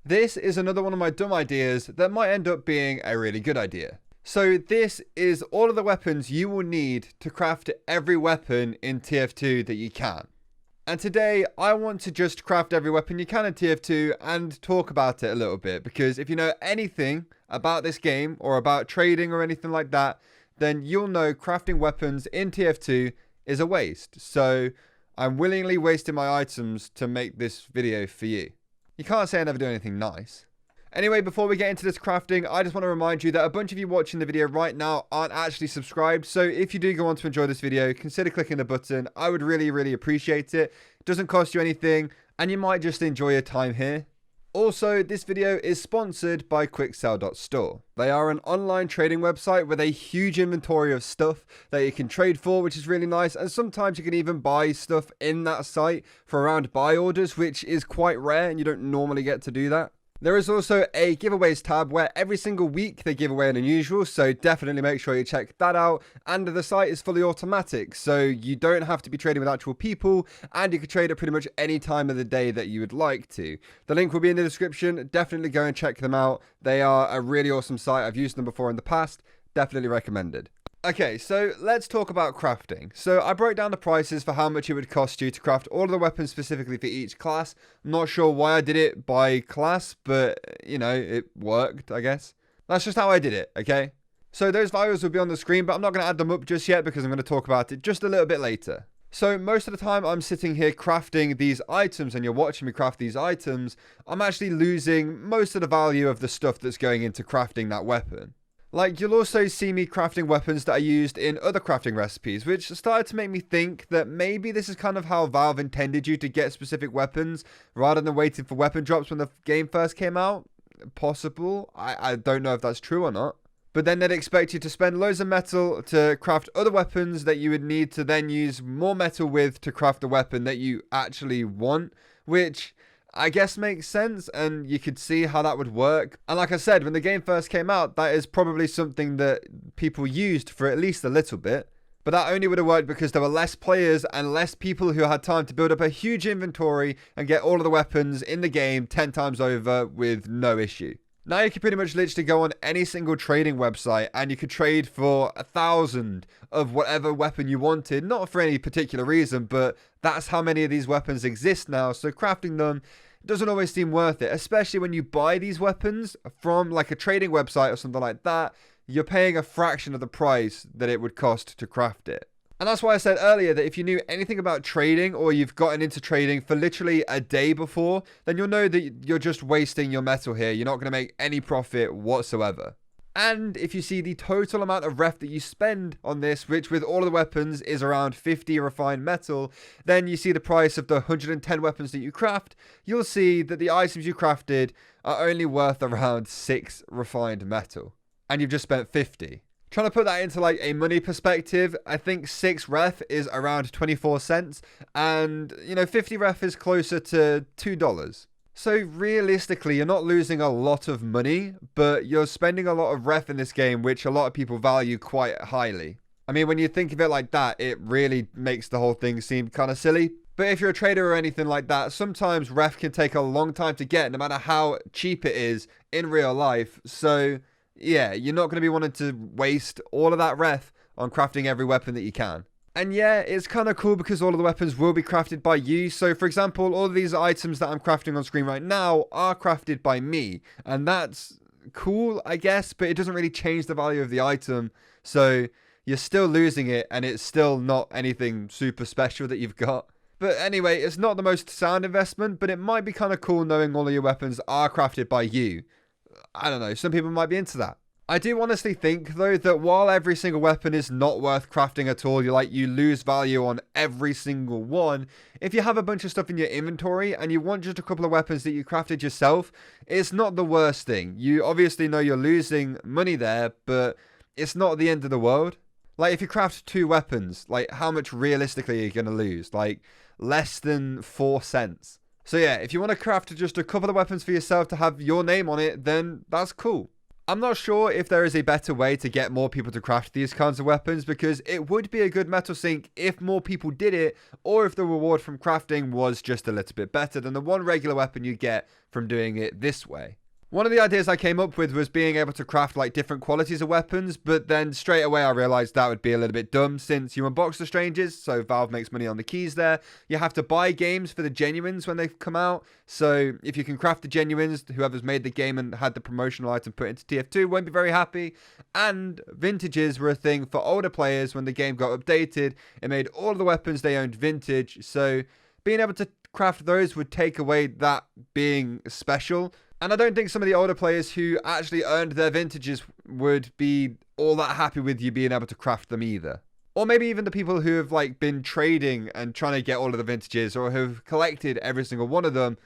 This is another one of my dumb ideas that might end up being a really good idea. So this is all of the weapons you will need to craft every weapon in TF2 that you can. And today I want to just craft every weapon you can in TF2 and talk about it a little bit, because if you know anything about this game or about trading or anything like that, then you'll know crafting weapons in TF2 is a waste. So I'm willingly wasting my items to make this video for you. You can't say I never do anything nice. Anyway, before we get into this crafting, I just want to remind you that a bunch of you watching the video right now aren't actually subscribed. So if you do go on to enjoy this video, consider clicking the button. I would really appreciate it. It doesn't cost you anything, and you might just enjoy your time here. Also, this video is sponsored by quicksell.store. They are an online trading website with a huge inventory of stuff that you can trade for, which is really nice. And sometimes you can even buy stuff in that site for around buy orders, which is quite rare and you don't normally get to do that. There is also a giveaways tab where every single week they give away an unusual, so definitely make sure you check that out. And the site is fully automatic, so you don't have to be trading with actual people, and you can trade at pretty much any time of the day that you would like to. The link will be in the description. Definitely go and check them out. They are a really awesome site. I've used them before in the past. Definitely recommended. Okay, so let's talk about crafting. So I broke down the prices for how much it would cost you to craft all of the weapons specifically for each class. I'm not sure why I did it by class, but, you know, it worked, I guess. That's just how I did it, okay? So those values will be on the screen, but I'm not going to add them up just yet because I'm going to talk about it just a little bit later. So most of the time I'm sitting here crafting these items and you're watching me craft these items, I'm actually losing most of the value of the stuff that's going into crafting that weapon. Like, you'll also see me crafting weapons that are used in other crafting recipes, which started to make me think that maybe this is kind of how Valve intended you to get specific weapons, rather than waiting for weapon drops when the game first came out. Possible. I don't know if that's true or not. But then they'd expect you to spend loads of metal to craft other weapons that you would need to then use more metal with to craft the weapon that you actually want, which I guess makes sense, and you could see how that would work. And like I said, when the game first came out, that is probably something that people used for at least a little bit. But that only would have worked because there were less players and less people who had time to build up a huge inventory and get all of the weapons in the game 10 times over with no issue. Now you can pretty much literally go on any single trading website and you could trade for 1,000 of whatever weapon you wanted. Not for any particular reason, but that's how many of these weapons exist now. So crafting them doesn't always seem worth it, especially when you buy these weapons from like a trading website or something like that. You're paying a fraction of the price that it would cost to craft it. And that's why I said earlier that if you knew anything about trading, or you've gotten into trading for literally a day before, then you'll know that you're just wasting your metal here. You're not going to make any profit whatsoever. And if you see the total amount of ref that you spend on this, which with all of the weapons is around 50 refined metal, then you see the price of the 110 weapons that you craft, you'll see that the items you crafted are only worth around 6 refined metal. And you've just spent 50. Trying to put that into like a money perspective, I think 6 ref is around 24 cents, and you know, 50 ref is closer to $2. So realistically, you're not losing a lot of money, but you're spending a lot of ref in this game, which a lot of people value quite highly. I mean, when you think of it like that, it really makes the whole thing seem kind of silly. But if you're a trader or anything like that, sometimes ref can take a long time to get, no matter how cheap it is in real life. So yeah, you're not going to be wanting to waste all of that ref on crafting every weapon that you can. And yeah, it's kind of cool because all of the weapons will be crafted by you. So for example, all of these items that I'm crafting on screen right now are crafted by me. And that's cool, I guess, but it doesn't really change the value of the item. So you're still losing it, and it's still not anything super special that you've got. But anyway, it's not the most sound investment, but it might be kind of cool knowing all of your weapons are crafted by you. I don't know, some people might be into that. I do honestly think, though, that while every single weapon is not worth crafting at all, you lose value on every single one, if you have a bunch of stuff in your inventory and you want just a couple of weapons that you crafted yourself, it's not the worst thing. You obviously know you're losing money there, but it's not the end of the world. Like, if you craft 2 weapons, like, how much realistically are you going to lose? Like, less than 4 cents. So yeah, if you want to craft just a couple of weapons for yourself to have your name on it, then that's cool. I'm not sure if there is a better way to get more people to craft these kinds of weapons, because it would be a good metal sink if more people did it, or if the reward from crafting was just a little bit better than the one regular weapon you get from doing it this way. One of the ideas I came up with was being able to craft like different qualities of weapons, but then straight away I realized that would be a little bit dumb since you unbox the strangers, so Valve makes money on the keys there. You have to buy games for the genuines when they come out, so if you can craft the genuines, whoever's made the game and had the promotional item put into TF2 won't be very happy. And vintages were a thing for older players. When the game got updated, it made all of the weapons they owned vintage, so being able to craft those would take away that being special. And I don't think some of the older players who actually earned their vintages would be all that happy with you being able to craft them either. Or maybe even the people who have like been trading and trying to get all of the vintages, or have collected every single one of them,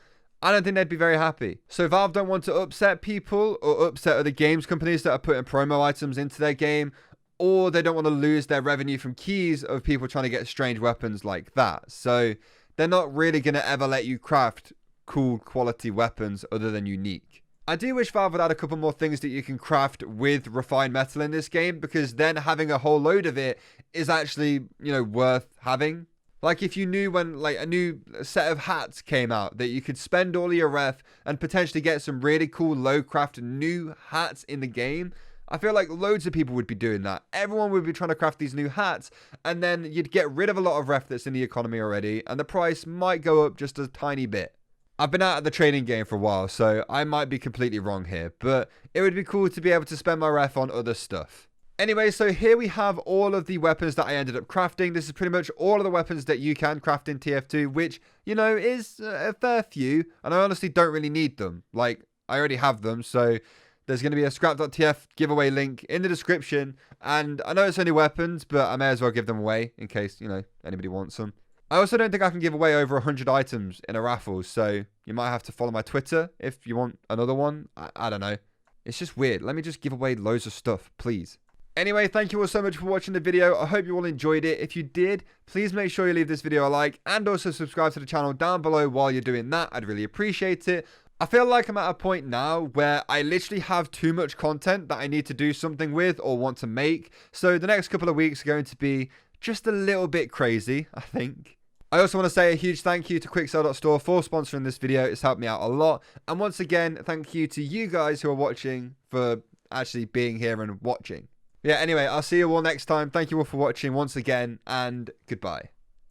I don't think they'd be very happy. So Valve don't want to upset people or upset other games companies that are putting promo items into their game, or they don't want to lose their revenue from keys of people trying to get strange weapons like that. So they're not really going to ever let you craft cool quality weapons other than unique. I do wish Valve would add a couple more things that you can craft with refined metal in this game, because then having a whole load of it is actually, worth having. Like if you knew when like a new set of hats came out that you could spend all of your ref and potentially get some really cool low craft new hats in the game, I feel like loads of people would be doing that. Everyone would be trying to craft these new hats, and then you'd get rid of a lot of ref that's in the economy already, and the price might go up just a tiny bit. I've been out of the trading game for a while, so I might be completely wrong here, but it would be cool to be able to spend my ref on other stuff. Anyway, so here we have all of the weapons that I ended up crafting. This is pretty much all of the weapons that you can craft in TF2, which, is a fair few, and I honestly don't really need them. Like, I already have them, so there's going to be a scrap.tf giveaway link in the description, and I know it's only weapons, but I may as well give them away in case, anybody wants them. I also don't think I can give away over 100 items in a raffle, so you might have to follow my Twitter if you want another one. I don't know. It's just weird. Let me just give away loads of stuff, please. Anyway, thank you all so much for watching the video. I hope you all enjoyed it. If you did, please make sure you leave this video a like and also subscribe to the channel down below while you're doing that. I'd really appreciate it. I feel like I'm at a point now where I literally have too much content that I need to do something with or want to make. So the next couple of weeks are going to be just a little bit crazy, I think. I also want to say a huge thank you to Quicksell.store for sponsoring this video. It's helped me out a lot. And once again, thank you to you guys who are watching for actually being here and watching. Yeah, anyway, I'll see you all next time. Thank you all for watching once again, and goodbye.